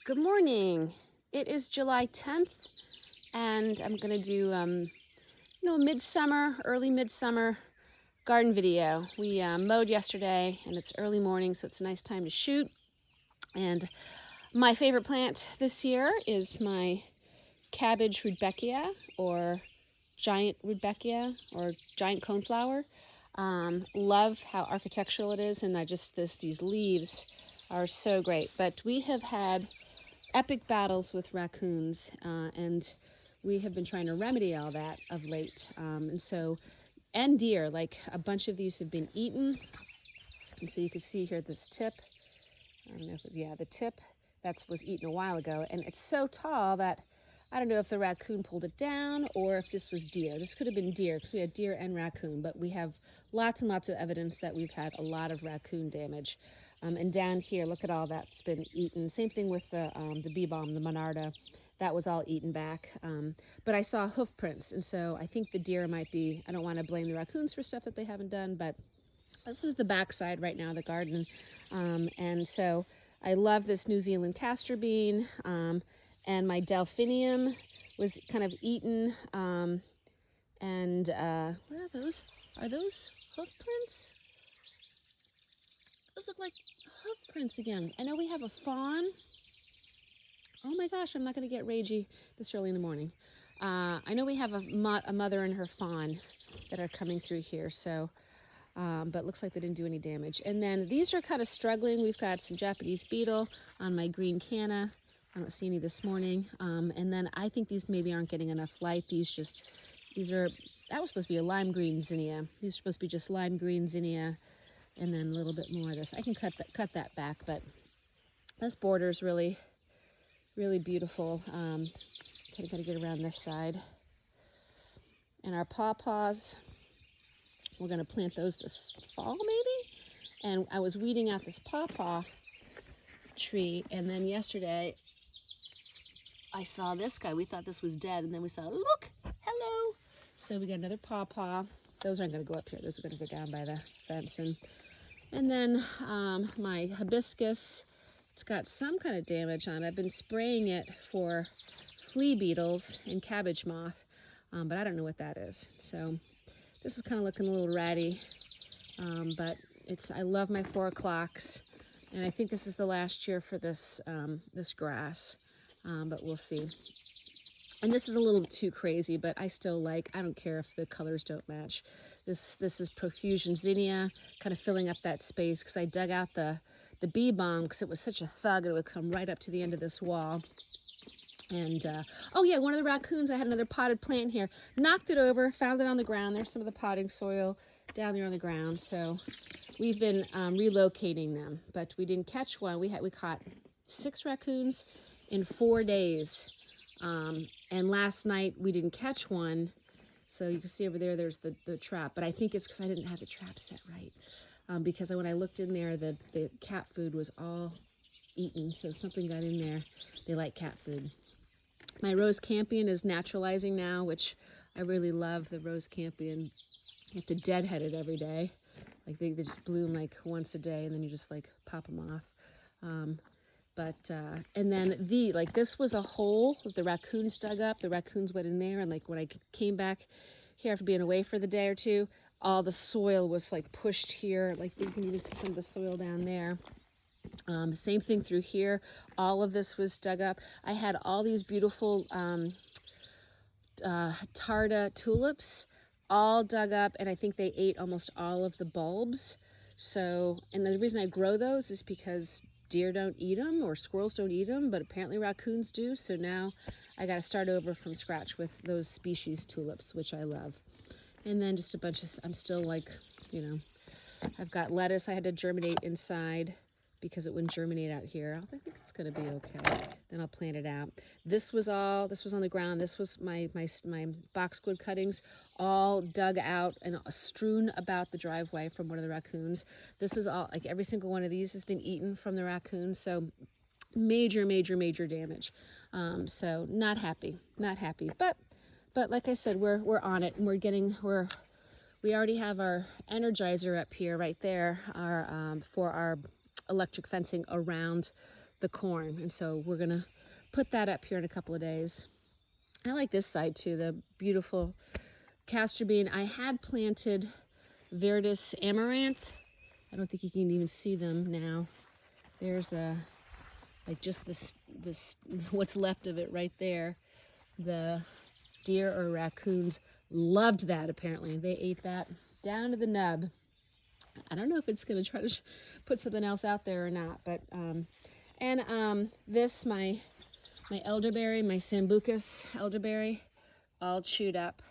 Good morning. It is July 10th, and I'm gonna do midsummer, early midsummer garden video. We mowed yesterday, and it's early morning, so it's a nice time to shoot. And my favorite plant this year is my cabbage rudbeckia, or giant rudbeckia, or giant coneflower. Love how architectural it is, and these leaves are so great. But we have had epic battles with raccoons, and we have been trying to remedy all that of late. And deer, like a bunch of these have been eaten. And so you can see here this tip. I don't know if the tip was eaten a while ago, and it's so tall that I don't know if the raccoon pulled it down or if this was deer. This could have been deer because we had deer and raccoon, but we have lots and lots of evidence that we've had a lot of raccoon damage. And down here, look at all that's been eaten. Same thing with the bee balm, the monarda. That was all eaten back. But I saw hoof prints, and so I think the deer might be, I don't want to blame the raccoons for stuff that they haven't done, but this is the backside right now of the garden. And so I love this New Zealand castor bean, and my delphinium was kind of eaten. What are those? Are those hoof prints? Those look like hoof prints again. I know we have a fawn. Oh my gosh, I'm not going to get ragey this early in the morning. I know we have a mother and her fawn that are coming through here, so but it looks like they didn't do any damage. And then these are kind of struggling. We've got some Japanese beetle on my green canna. I don't see any this morning. And then I think these maybe aren't getting enough light. That was supposed to be a lime green zinnia. These are supposed to be just lime green zinnia, and then a little bit more of this. I can cut that back, but this border is really, really beautiful. Gotta get around this side. And our pawpaws, we're gonna plant those this fall maybe. And I was weeding out this pawpaw tree, and then yesterday I saw this guy. We thought this was dead, and then we saw, look, hello. So we got another pawpaw. Those aren't gonna go up here. Those are gonna go down by the fence. And then my hibiscus, it's got some kind of damage on it. I've been spraying it for flea beetles and cabbage moth, but I don't know what that is. So this is kind of looking a little ratty, but I love my 4 o'clocks, and I think this is the last year for this grass, but we'll see. And this is a little too crazy, but I don't care if the colors don't match. This is Profusion Zinnia, kind of filling up that space because I dug out the bee balm because it was such a thug, and it would come right up to the end of this wall. And oh yeah, one of the raccoons, I had another potted plant here, knocked it over, found it on the ground. There's some of the potting soil down there on the ground. So we've been relocating them, but we didn't catch one. We caught 6 raccoons in 4 days. And last night we didn't catch one. So you can see over there, there's the trap, but I think it's because I didn't have the trap set right. Because when I looked in there, the cat food was all eaten. So something got in there. They like cat food. My rose campion is naturalizing now, which I really love. The rose campion, you have to deadhead it every day. Like they just bloom like once a day, and then you just like pop them off. And then this was a hole that the raccoons dug up. The raccoons went in there, and like when I came back here after being away for the day or two, all the soil was like pushed here. Like you can even see some of the soil down there. Same thing through here. All of this was dug up. I had all these beautiful tarda tulips all dug up, and I think they ate almost all of the bulbs. So, and the reason I grow those is because deer don't eat them or squirrels don't eat them, but apparently raccoons do. So now I got to start over from scratch with those species tulips, which I love. And then just a bunch of, I'm still like, I've got lettuce I had to germinate inside because it wouldn't germinate out here. I think it's going to be okay. Then I'll plant it out. This was on the ground. This was my boxwood cuttings, all dug out and strewn about the driveway from one of the raccoons. This is all, like every single one of these has been eaten from the raccoons. So major, major, major damage. So not happy. But like I said, we're on it, and we already have our energizer up here right there, for our electric fencing around the corn. And so we're gonna put that up here in a couple of days. I like this side too, the beautiful castor bean. I had planted Verdus amaranth. I don't think you can even see them now. There's like just this what's left of it right there. The deer or raccoons loved that apparently. They ate that down to the nub. I don't know if it's going to try to put something else out there or not, but this my elderberry, my Sambucus elderberry, all chewed up.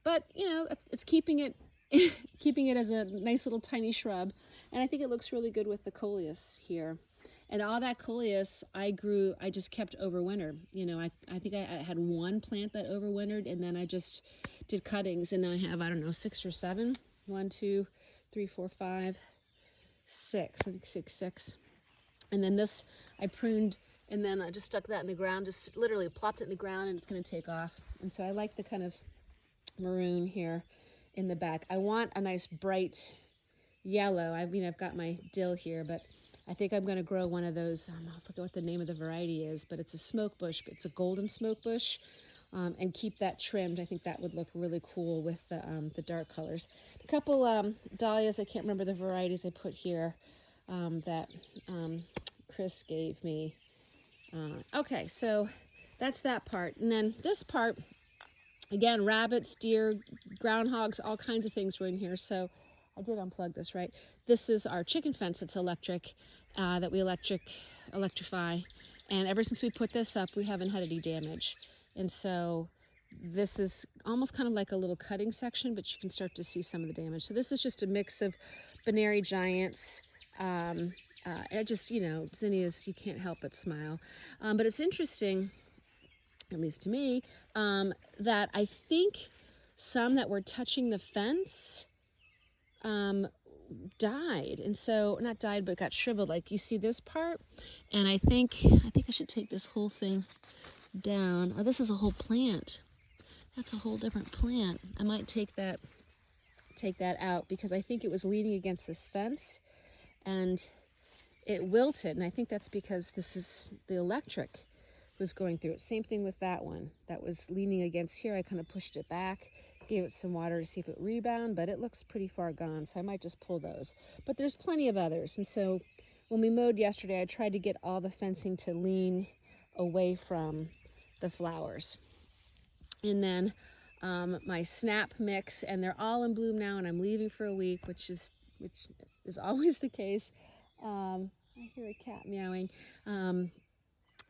But you know, it's keeping it keeping it as a nice little tiny shrub, and I think it looks really good with the coleus here. And all that coleus I just kept overwintered. You know, I think I had one plant that overwintered, and then I just did cuttings, and now I have, I don't know, 6 or 7. 1, 2, 3, 4, 5, 6. I think 6. And then this I pruned, and then I just stuck that in the ground, just literally plopped it in the ground, and it's going to take off. And so I like the kind of maroon here in the back. I want a nice bright yellow. I mean, I've got my dill here, but I think I'm going to grow one of those. I forget what the name of the variety is, but it's a smoke bush. It's a golden smoke bush, and keep that trimmed. I think that would look really cool with the dark colors. A couple dahlias. I can't remember the varieties I put here that Chris gave me. Okay, so that's that part. And then this part, again, rabbits, deer, groundhogs, all kinds of things were in here. So I did unplug this, right? This is our chicken fence. It's electric, that we electrify. And ever since we put this up, we haven't had any damage. And so this is almost kind of like a little cutting section, but you can start to see some of the damage. So this is just a mix of Benary giants. I just, you know, zinnias, you can't help but smile. But it's interesting, at least to me, that I think some that were touching the fence died. And so, not died, but got shriveled. Like you see this part, and I think I should take this whole thing down. Oh, this is a whole plant. That's a whole different plant. I might take that out, because I think it was leaning against this fence and it wilted, and I think that's because this is the electric was going through it. Same thing with that one that was leaning against here. I kind of pushed it back, gave it some water to see if it would rebound, but it looks pretty far gone, so I might just pull those. But there's plenty of others. And so when we mowed yesterday, I tried to get all the fencing to lean away from the flowers. And then my snap mix, and they're all in bloom now, and I'm leaving for a week, which is always the case. I hear a cat meowing.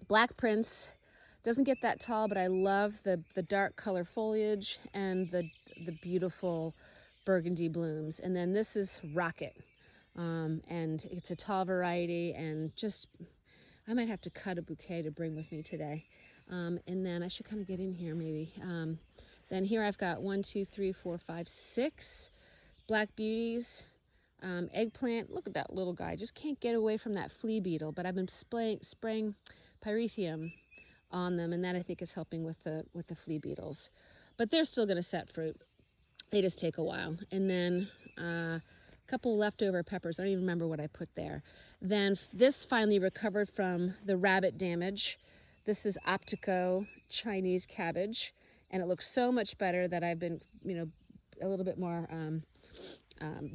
Black Prince doesn't get that tall, but I love the dark color foliage and the beautiful burgundy blooms. And then this is Rocket, and it's a tall variety, and just I might have to cut a bouquet to bring with me today. And then I should kind of get in here maybe. Then here I've got 1, 2, 3, 4, 5, 6 Black Beauties. Eggplant, look at that little guy, just can't get away from that flea beetle, but I've been spraying pyrethrum on them, and that I think is helping with the flea beetles. But they're still going to set fruit. They just take a while. And then a couple leftover peppers. I don't even remember what I put there. Then this finally recovered from the rabbit damage. This is Optico Chinese cabbage, and it looks so much better that I've been, you know, a little bit more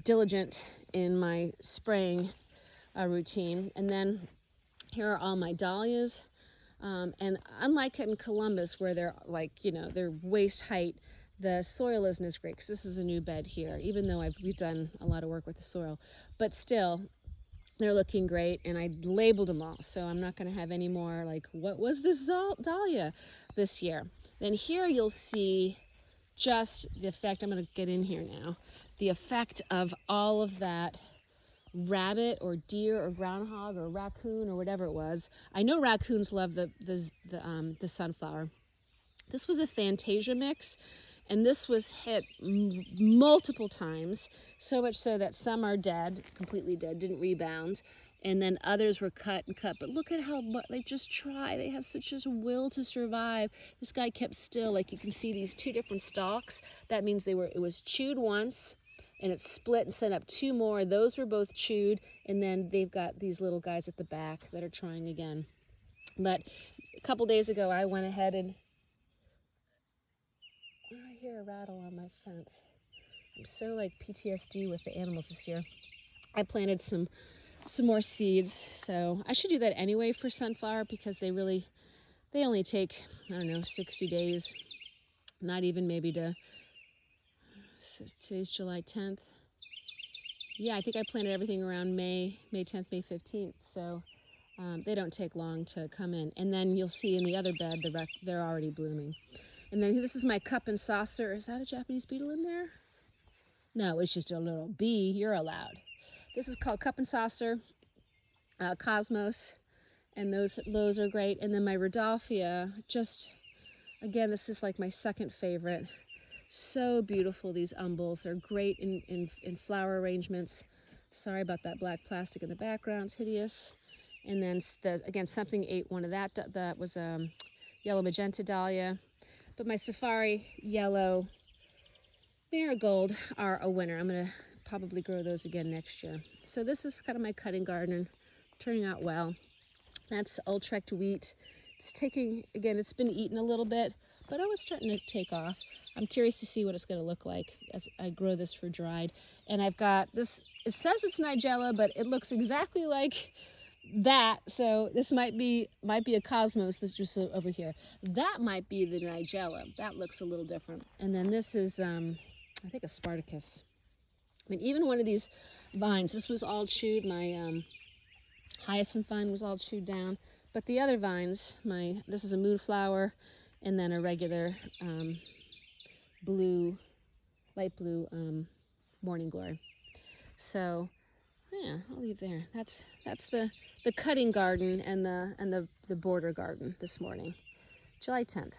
diligent in my spraying routine. And then here are all my dahlias. And unlike in Columbus, where they're like, you know, they're waist height, the soil isn't as great, because this is a new bed here, even though we've done a lot of work with the soil. But still, they're looking great, and I labeled them all, so I'm not going to have any more like, what was this dahlia this year? Then here you'll see just the effect. I'm going to get in here now. The effect of all of that rabbit or deer or groundhog or raccoon or whatever it was. I know raccoons love the sunflower. This was a Fantasia mix, and this was hit multiple times, so much so that some are dead, completely dead, didn't rebound, and then others were cut and cut. But look at how much they just try. They have such a will to survive. This guy kept still. Like you can see these 2 different stalks. That means it was chewed once, and it's split and sent up 2 more. Those were both chewed, and then they've got these little guys at the back that are trying again. But a couple days ago, I went ahead and I hear a rattle on my fence. I'm so like PTSD with the animals this year. I planted some more seeds, so I should do that anyway for sunflower because they only take, I don't know, 60 days, not even maybe to, today's July 10th. Yeah, I think I planted everything around May 10th, May 15th, so they don't take long to come in. And then you'll see in the other bed, they're already blooming. And then this is my cup and saucer. Is that a Japanese beetle in there? No, it's just a little bee. You're allowed. This is called cup and saucer, Cosmos, and those are great. And then my Rodolphia, just, again, this is like my second favorite. So beautiful, these umbels. They're great in flower arrangements. Sorry about that black plastic in the background, it's hideous. And then, again, something ate one of that. That was yellow magenta dahlia. But my safari yellow marigold are a winner. I'm going to probably grow those again next year. So this is kind of my cutting garden, turning out well. That's Utrecht wheat. It's taking, again, it's been eaten a little bit, but it's starting to take off. I'm curious to see what it's going to look like as I grow this for dried. And I've got this, it says it's Nigella, but it looks exactly like that. So this might be a Cosmos that's just over here. That might be the Nigella. That looks a little different. And then this is, I think, a Spartacus. I mean, even one of these vines, this was all chewed. My hyacinth vine was all chewed down. But the other vines, this is a moonflower, and then a regular light blue morning glory. So yeah, I'll leave there. That's the cutting garden and the border garden this morning, July 10th.